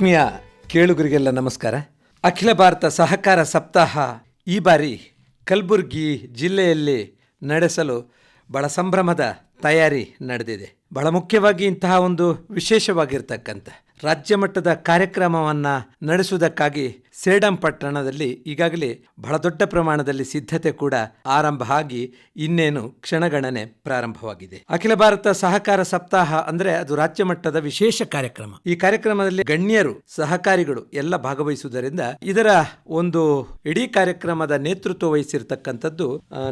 ಆತ್ಮೀಯ ಕೇಳುಗರಿಗೆಲ್ಲ ನಮಸ್ಕಾರ. ಅಖಿಲ ಭಾರತ ಸಹಕಾರ ಸಪ್ತಾಹ ಈ ಬಾರಿ ಕಲಬುರಗಿ ಜಿಲ್ಲೆಯಲ್ಲಿ ನಡೆಸಲು ಬಹಳ ಸಂಭ್ರಮದ ತಯಾರಿ ನಡೆದಿದೆ. ಬಹಳ ಮುಖ್ಯವಾಗಿ ಇಂತಹ ಒಂದು ವಿಶೇಷವಾಗಿರ್ತಕ್ಕಂಥ ರಾಜ್ಯ ಮಟ್ಟದ ಕಾರ್ಯಕ್ರಮವನ್ನು ನಡೆಸುವುದಕ್ಕಾಗಿ ಸೇಡಂ ಪಟ್ಟಣದಲ್ಲಿ ಈಗಾಗಲೇ ಬಹಳ ದೊಡ್ಡ ಪ್ರಮಾಣದಲ್ಲಿ ಸಿದ್ಧತೆ ಕೂಡ ಆರಂಭ ಆಗಿ ಇನ್ನೇನು ಕ್ಷಣಗಣನೆ ಪ್ರಾರಂಭವಾಗಿದೆ. ಅಖಿಲ ಭಾರತ ಸಹಕಾರ ಸಪ್ತಾಹ ಅಂದ್ರೆ ಅದು ರಾಜ್ಯ ಮಟ್ಟದ ವಿಶೇಷ ಕಾರ್ಯಕ್ರಮ. ಈ ಕಾರ್ಯಕ್ರಮದಲ್ಲಿ ಗಣ್ಯರು, ಸಹಕಾರಿಗಳು ಎಲ್ಲ ಭಾಗವಹಿಸುವುದರಿಂದ ಇದರ ಒಂದು ಇಡೀ ಕಾರ್ಯಕ್ರಮದ ನೇತೃತ್ವ ವಹಿಸಿರ್ತಕ್ಕಂಥದ್ದು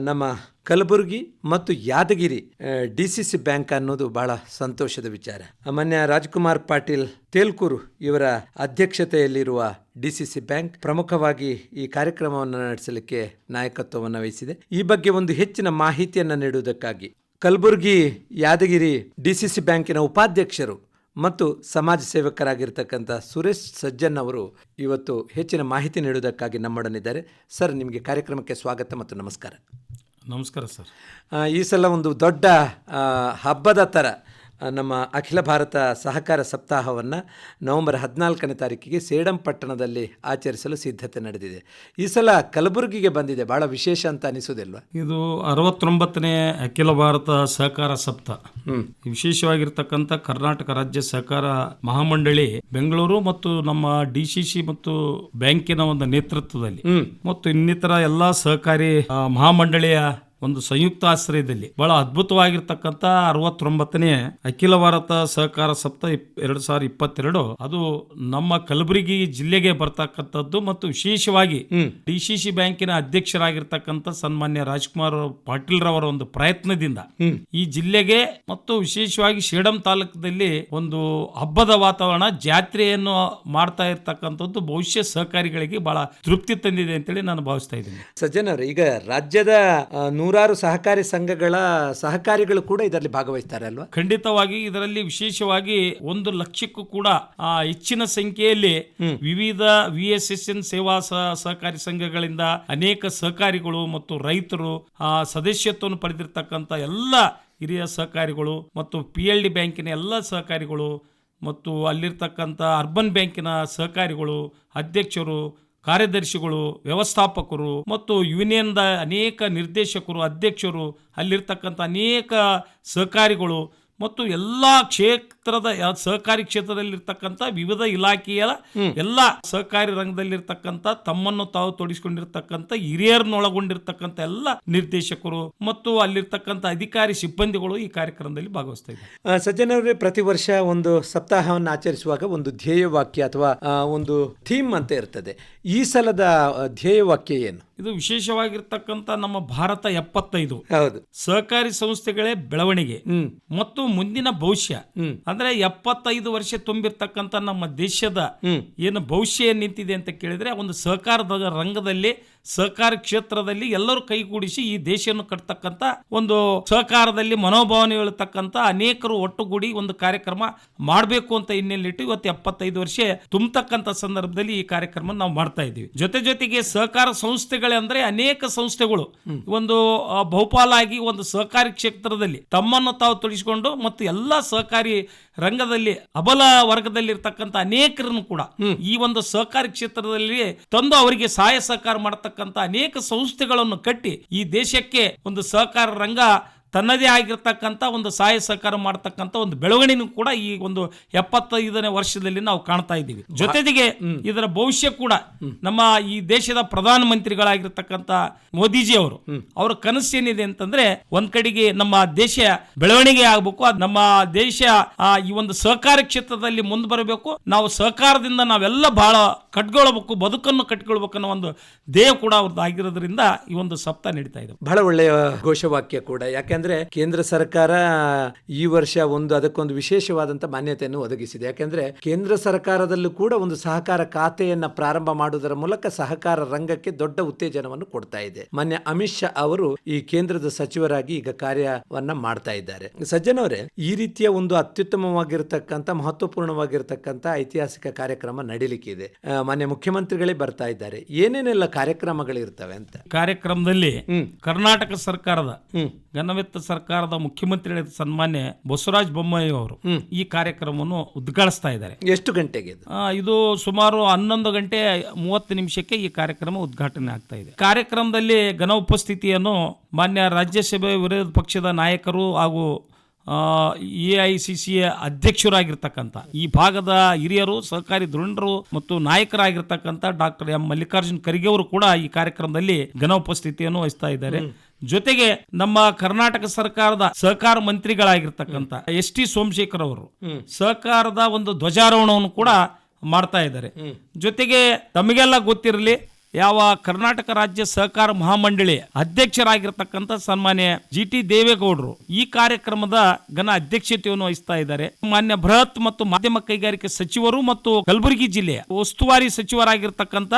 ನಮ್ಮ ಕಲಬುರಗಿ ಮತ್ತು ಯಾದಗಿರಿ ಡಿಸಿಸಿ ಬ್ಯಾಂಕ್ ಅನ್ನೋದು ಬಹಳ ಸಂತೋಷದ ವಿಚಾರ. ಮಾನ್ಯ ರಾಜ್ಕುಮಾರ್ ಪಾಟೀಲ್ ತೇಲ್ಕೂರು ಇವರ ಅಧ್ಯಕ್ಷತೆಯಲ್ಲಿರುವ ಡಿಸಿಸಿ ಬ್ಯಾಂಕ್ ಪ್ರಮುಖವಾಗಿ ಈ ಕಾರ್ಯಕ್ರಮವನ್ನು ನಡೆಸಲಿಕ್ಕೆ ನಾಯಕತ್ವವನ್ನು ವಹಿಸಿದೆ. ಈ ಬಗ್ಗೆ ಒಂದು ಹೆಚ್ಚಿನ ಮಾಹಿತಿಯನ್ನು ನೀಡುವುದಕ್ಕಾಗಿ ಕಲಬುರಗಿ ಯಾದಗಿರಿ ಡಿಸಿಸಿ ಬ್ಯಾಂಕಿನ ಉಪಾಧ್ಯಕ್ಷರು ಮತ್ತು ಸಮಾಜ ಸೇವಕರಾಗಿರ್ತಕ್ಕಂಥ ಸುರೇಶ್ ಸಜ್ಜನ್ ಅವರು ಇವತ್ತು ಹೆಚ್ಚಿನ ಮಾಹಿತಿ ನೀಡುವುದಕ್ಕಾಗಿ ನಮ್ಮೊಡನಿದ್ದಾರೆ. ಸರ್, ನಿಮಗೆ ಕಾರ್ಯಕ್ರಮಕ್ಕೆ ಸ್ವಾಗತ ಮತ್ತು ನಮಸ್ಕಾರ. ನಮಸ್ಕಾರ ಸರ್. ಈ ಸಲ ಒಂದು ದೊಡ್ಡ ಹಬ್ಬದ ಥರ ನಮ್ಮ ಅಖಿಲ ಭಾರತ ಸಹಕಾರ ಸಪ್ತಾಹವನ್ನು ನವೆಂಬರ್ 14ನೇ ತಾರೀಕಿಗೆ ಸೇಡಂ ಪಟ್ಟಣದಲ್ಲಿ ಆಚರಿಸಲು ಸಿದ್ಧತೆ ನಡೆದಿದೆ. ಈ ಸಲ ಕಲಬುರಗಿಗೆ ಬಂದಿದೆ, ಬಹಳ ವಿಶೇಷ ಅಂತ ಅನಿಸೋದಿಲ್ವಾ? ಇದು 69ನೇ ಅಖಿಲ ಭಾರತ ಸಹಕಾರ ಸಪ್ತಾಹ. ವಿಶೇಷವಾಗಿರ್ತಕ್ಕಂಥ ಕರ್ನಾಟಕ ರಾಜ್ಯ ಸಹಕಾರ ಮಹಾಮಂಡಳಿ ಬೆಂಗಳೂರು ಮತ್ತು ನಮ್ಮ ಡಿಸಿಸಿ ಮತ್ತು ಬ್ಯಾಂಕಿನ ಒಂದು ನೇತೃತ್ವದಲ್ಲಿ ಮತ್ತು ಇನ್ನಿತರ ಎಲ್ಲಾ ಸಹಕಾರಿ ಮಹಾಮಂಡಳಿಯ ಒಂದು ಸಂಯುಕ್ತ ಆಶ್ರಯದಲ್ಲಿ ಬಹಳ ಅದ್ಭುತವಾಗಿರ್ತಕ್ಕಂಥ 69ನೇ ಅಖಿಲ ಭಾರತ ಸಹಕಾರ ಸಪ್ತಾಹ 2022 ಅದು ನಮ್ಮ ಕಲಬುರಗಿ ಜಿಲ್ಲೆಗೆ ಬರ್ತಕ್ಕಂಥದ್ದು ಮತ್ತು ವಿಶೇಷವಾಗಿ ಡಿಸಿಸಿ ಬ್ಯಾಂಕಿನ ಅಧ್ಯಕ್ಷರಾಗಿರ್ತಕ್ಕಂಥ ಸನ್ಮಾನ್ಯ ರಾಜ್ಕುಮಾರ್ ಪಾಟೀಲ್ ರವರ ಒಂದು ಪ್ರಯತ್ನದಿಂದ ಈ ಜಿಲ್ಲೆಗೆ ಮತ್ತು ವಿಶೇಷವಾಗಿ ಸೇಡಂ ತಾಲೂಕದಲ್ಲಿ ಒಂದು ಹಬ್ಬದ ವಾತಾವರಣ, ಜಾತ್ರೆಯನ್ನು ಮಾಡ್ತಾ ಇರ್ತಕ್ಕಂಥದ್ದು ಬಹುಶಃ ಸಹಕಾರಿಗಳಿಗೆ ಬಹಳ ತೃಪ್ತಿ ತಂದಿದೆ ಅಂತೇಳಿ ನಾನು ಭಾವಿಸ್ತಾ ಇದ್ದೀನಿ. ಸಜ್ಜನ್ ಅವರು, ಈಗ ರಾಜ್ಯದ ನೂರಾರು ಸಹಕಾರಿ ಸಂಘಗಳ ಸಹಕಾರಿಗಳು ಕೂಡ ಇದರಲ್ಲಿ ಭಾಗವಹಿಸ್ತಾರೆ ಅಲ್ವಾ? ಖಂಡಿತವಾಗಿ ಇದರಲ್ಲಿ ವಿಶೇಷವಾಗಿ 1 ಲಕ್ಷಕ್ಕೂ ಕೂಡ ಹೆಚ್ಚಿನ ಸಂಖ್ಯೆಯಲ್ಲಿ ವಿವಿಧ VSSN ಸೇವಾ ಸಹಕಾರಿ ಸಂಘಗಳಿಂದ ಅನೇಕ ಸಹಕಾರಿಗಳು ಮತ್ತು ರೈತರು ಸದಸ್ಯತ್ವವನ್ನು ಪಡೆದಿರ್ತಕ್ಕಂಥ ಎಲ್ಲ ಹಿರಿಯ ಸಹಕಾರಿಗಳು ಮತ್ತು PLD ಬ್ಯಾಂಕಿನ ಎಲ್ಲ ಸಹಕಾರಿಗಳು ಮತ್ತು ಅಲ್ಲಿರ್ತಕ್ಕಂಥ ಅರ್ಬನ್ ಬ್ಯಾಂಕಿನ ಸಹಕಾರಿಗಳು, ಅಧ್ಯಕ್ಷರು, ಕಾರ್ಯದರ್ಶಿಗಳು, ವ್ಯವಸ್ಥಾಪಕರು ಮತ್ತು ಯೂನಿಯನ್ದ ಅನೇಕ ನಿರ್ದೇಶಕರು, ಅಧ್ಯಕ್ಷರು, ಅಲ್ಲಿರ್ತಕ್ಕಂಥ ಅನೇಕ ಸಹಕಾರಿಗಳು ಮತ್ತು ಎಲ್ಲ ಕ್ಷೇತ್ರದ ಸಹಕಾರಿ ಕ್ಷೇತ್ರದಲ್ಲಿರ್ತಕ್ಕಂಥ ವಿವಿಧ ಇಲಾಖೆಯ ಎಲ್ಲ ಸಹಕಾರಿ ರಂಗದಲ್ಲಿರ್ತಕ್ಕಂಥ ತಮ್ಮನ್ನು ತಾವು ತೊಡಗಿಸಿಕೊಂಡಿರ್ತಕ್ಕಂಥ ಹಿರಿಯರನ್ನೊಳಗೊಂಡಿರ್ತಕ್ಕಂಥ ಎಲ್ಲ ನಿರ್ದೇಶಕರು ಮತ್ತು ಅಲ್ಲಿರ್ತಕ್ಕಂಥ ಅಧಿಕಾರಿ ಸಿಬ್ಬಂದಿಗಳು ಈ ಕಾರ್ಯಕ್ರಮದಲ್ಲಿ ಭಾಗವಹಿಸ್ತಾ ಇದ್ದಾರೆ. ಸಜ್ಜನವರೇ, ಪ್ರತಿ ವರ್ಷ ಒಂದು ಸಪ್ತಾಹವನ್ನು ಆಚರಿಸುವಾಗ ಒಂದು ಧ್ಯೇಯವಾಕ್ಯ ಅಥವಾ ಒಂದು ಥೀಮ್ ಅಂತ ಇರ್ತದೆ. ಈ ಸಲದ ಧ್ಯೇಯವಾಕ್ಯ ಏನು? ಇದು ವಿಶೇಷವಾಗಿರ್ತಕ್ಕಂಥ ನಮ್ಮ ಭಾರತ 75 ಹೌದು ಸಹಕಾರಿ ಸಂಸ್ಥೆಗಳೇ ಬೆಳವಣಿಗೆ ಮತ್ತು ಮುಂದಿನ ಭವಿಷ್ಯ. ಅಂದ್ರೆ 75 ವರ್ಷ ತುಂಬಿರ್ತಕ್ಕಂಥ ನಮ್ಮ ದೇಶದ ಏನು ಭವಿಷ್ಯ ನಿಂತಿದೆ ಅಂತ ಕೇಳಿದ್ರೆ, ಒಂದು ಸಹಕಾರದ ರಂಗದಲ್ಲಿ ಸಹಕಾರಿ ಕ್ಷೇತ್ರದಲ್ಲಿ ಎಲ್ಲರೂ ಕೈಗೂಡಿಸಿ ಈ ದೇಶವನ್ನು ಕಟ್ತಕ್ಕಂಥ ಒಂದು ಸಹಕಾರದಲ್ಲಿ ಮನೋಭಾವನೆ ಹೇಳ್ತಕ್ಕಂಥ ಅನೇಕರು ಒಟ್ಟುಗೂಡಿ ಒಂದು ಕಾರ್ಯಕ್ರಮ ಮಾಡಬೇಕು ಅಂತ ಹಿನ್ನೆಲೆಯಿಟ್ಟು ಇವತ್ತು 75 ವರ್ಷ ತುಂಬತಕ್ಕಂಥ ಸಂದರ್ಭದಲ್ಲಿ ಈ ಕಾರ್ಯಕ್ರಮ ನಾವು ಮಾಡ್ತಾ ಇದ್ದೀವಿ. ಜೊತೆಗೆ ಸಹಕಾರ ಸಂಸ್ಥೆಗಳೇ ಅಂದ್ರೆ ಅನೇಕ ಸಂಸ್ಥೆಗಳು ಒಂದು ಬಹುಪಾಲಾಗಿ ಒಂದು ಸಹಕಾರಿ ಕ್ಷೇತ್ರದಲ್ಲಿ ತಮ್ಮನ್ನು ತಾವು ತೊಡಗಿಸಿಕೊಂಡು ಮತ್ತು ಎಲ್ಲ ಸಹಕಾರಿ ರಂಗದಲ್ಲಿ ಅಬಲ ವರ್ಗದಲ್ಲಿ ಇರ್ತಕ್ಕಂಥ ಅನೇಕರನ್ನು ಕೂಡ ಈ ಒಂದು ಸಹಕಾರಿ ಕ್ಷೇತ್ರದಲ್ಲಿ ತಂದು ಅವರಿಗೆ ಸಹಾಯ ಸಹಕಾರ ಮಾಡತಕ್ಕಂಥ ಅನೇಕ ಸಂಸ್ಥೆಗಳನ್ನು ಕಟ್ಟಿ ಈ ದೇಶಕ್ಕೆ ಒಂದು ಸಹಕಾರ ರಂಗ ತನ್ನದೇ ಆಗಿರ್ತಕ್ಕಂಥ ಒಂದು ಸಹಾಯ ಸಹಕಾರ ಮಾಡತಕ್ಕಂಥ ಒಂದು ಬೆಳವಣಿಗೆ ಕೂಡ ಈ ಒಂದು 75ನೇ ವರ್ಷದಲ್ಲಿ ನಾವು ಕಾಣ್ತಾ ಇದ್ದೀವಿ. ಜೊತೆಗೆ ಇದರ ಭವಿಷ್ಯ ಕೂಡ ನಮ್ಮ ಈ ದೇಶದ ಪ್ರಧಾನ ಮಂತ್ರಿಗಳಾಗಿರ್ತಕ್ಕಂಥ ಮೋದಿಜಿ ಅವರು, ಅವರ ಕನಸು ಏನಿದೆ ಅಂತಂದ್ರೆ, ಒಂದ್ ಕಡೆಗೆ ನಮ್ಮ ದೇಶ ಬೆಳವಣಿಗೆ ಆಗಬೇಕು, ನಮ್ಮ ದೇಶ ಈ ಒಂದು ಸಹಕಾರಿ ಕ್ಷೇತ್ರದಲ್ಲಿ ಮುಂದೆ ಬರಬೇಕು, ನಾವು ಸಹಕಾರದಿಂದ ನಾವೆಲ್ಲ ಬಹಳ ಕಟ್ಕೊಳ್ಬೇಕು, ಬದುಕನ್ನು ಕಟ್ಕೊಳ್ಬೇಕು ಅನ್ನೋ ಒಂದು ಧ್ಯೇಯ ಕೂಡ ಅವ್ರದ್ದು ಆಗಿರೋದ್ರಿಂದ ಈ ಒಂದು ಸಪ್ತಾಹ ನಡೀತಾ ಇದೆ. ಬಹಳ ಒಳ್ಳೆಯ ಘೋಷವಾಕ್ಯ ಕೂಡ. ಯಾಕೆಂದ್ರೆ ಕೇಂದ್ರ ಸರ್ಕಾರ ಈ ವರ್ಷ ಅದಕ್ಕೊಂದು ವಿಶೇಷವಾದಂತ ಮಾನ್ಯತೆಯನ್ನು ಒದಗಿಸಿದೆ. ಯಾಕೆಂದ್ರೆ ಕೇಂದ್ರ ಸರ್ಕಾರದಲ್ಲೂ ಕೂಡ ಒಂದು ಸಹಕಾರ ಖಾತೆಯನ್ನ ಪ್ರಾರಂಭ ಮಾಡುವುದರ ಮೂಲಕ ಸಹಕಾರ ರಂಗಕ್ಕೆ ದೊಡ್ಡ ಉತ್ತೇಜನವನ್ನು ಕೊಡ್ತಾ ಇದೆ. ಮಾನ್ಯ ಅಮಿತ್ ಶಾ ಅವರು ಈ ಕೇಂದ್ರದ ಸಚಿವರಾಗಿ ಈಗ ಕಾರ್ಯವನ್ನ ಮಾಡ್ತಾ ಇದ್ದಾರೆ. ಸಜ್ಜನ್ ಅವರೇ, ಈ ರೀತಿಯ ಒಂದು ಅತ್ಯುತ್ತಮವಾಗಿರ್ತಕ್ಕಂಥ ಮಹತ್ವಪೂರ್ಣವಾಗಿರ್ತಕ್ಕಂಥ ಐತಿಹಾಸಿಕ ಕಾರ್ಯಕ್ರಮ ನಡೀಲಿಕ್ಕಿದೆ. ಮಾನ್ಯ ಮುಖ್ಯಮಂತ್ರಿಗಳೇ ಬರ್ತಾ ಇದ್ದಾರೆ. ಏನೇನೆಲ್ಲ ಕಾರ್ಯಕ್ರಮಗಳಿರ್ತವೆ ಅಂತ? ಕಾರ್ಯಕ್ರಮದಲ್ಲಿ ಕರ್ನಾಟಕ ಸರ್ಕಾರದ ಘನವೆತ್ತ ಆಡಳಿತ ಸರ್ಕಾರದ ಮುಖ್ಯಮಂತ್ರಿ ಸನ್ಮಾನ್ಯ ಬಸವರಾಜ ಬೊಮ್ಮಾಯಿ ಅವರು ಈ ಕಾರ್ಯಕ್ರಮವನ್ನು ಉದ್ಘಾಟಿಸ್ತಾ ಇದ್ದಾರೆ. ಎಷ್ಟು ಗಂಟೆಗೆ ಇದು? ಇದು ಸುಮಾರು 11 ಗಂಟೆ 30 ನಿಮಿಷಕ್ಕೆ ಈ ಕಾರ್ಯಕ್ರಮ ಉದ್ಘಾಟನೆ ಆಗ್ತಾ ಇದೆ. ಕಾರ್ಯಕ್ರಮದಲ್ಲಿ ಘನ ಉಪಸ್ಥಿತಿಯನ್ನು ಮಾನ್ಯ ರಾಜ್ಯಸಭೆ ವಿರೋಧ ಪಕ್ಷದ ನಾಯಕರು ಹಾಗೂ AICC ಅಧ್ಯಕ್ಷರಾಗಿರ್ತಕ್ಕಂಥ ಈ ಭಾಗದ ಹಿರಿಯರು, ಸಹಕಾರಿ ಧುರೀಣರು ಮತ್ತು ನಾಯಕರಾಗಿರ್ತಕ್ಕಂಥ ಡಾಕ್ಟರ್ ಎಂ ಮಲ್ಲಿಕಾರ್ಜುನ್ ಖರ್ಗೆ ಅವರು ಕೂಡ ಈ ಕಾರ್ಯಕ್ರಮದಲ್ಲಿ ಘನ ಉಪಸ್ಥಿತಿಯನ್ನು ವಹಿಸ್ತಾ ಇದ್ದಾರೆ. ಜೊತೆಗೆ ನಮ್ಮ ಕರ್ನಾಟಕ ಸರ್ಕಾರದ ಸಹಕಾರ ಮಂತ್ರಿಗಳಾಗಿರ್ತಕ್ಕಂಥ ST ಸೋಮಶೇಖರ್ ಅವರು ಸಹಕಾರದ ಒಂದು ಧ್ವಜಾರೋಹಣವನ್ನು ಕೂಡ ಮಾಡ್ತಾ ಇದ್ದಾರೆ. ಜೊತೆಗೆ ತಮಗೆಲ್ಲ ಗೊತ್ತಿರಲಿ, ಯಾವ ಕರ್ನಾಟಕ ರಾಜ್ಯ ಸಹಕಾರ ಮಹಾಮಂಡಳಿ ಅಧ್ಯಕ್ಷರಾಗಿರ್ತಕ್ಕಂಥ ಸನ್ಮಾನ್ಯ GT ದೇವೇಗೌಡರು ಈ ಕಾರ್ಯಕ್ರಮದ ಘನ ಅಧ್ಯಕ್ಷತೆಯನ್ನು ವಹಿಸ್ತಾ ಇದ್ದಾರೆ. ಮಾನ್ಯ ಬೃಹತ್ ಮತ್ತು ಮಾಧ್ಯಮ ಕೈಗಾರಿಕೆ ಸಚಿವರು ಮತ್ತು ಕಲಬುರಗಿ ಜಿಲ್ಲೆಯ ಉಸ್ತುವಾರಿ ಸಚಿವರಾಗಿರ್ತಕ್ಕಂಥ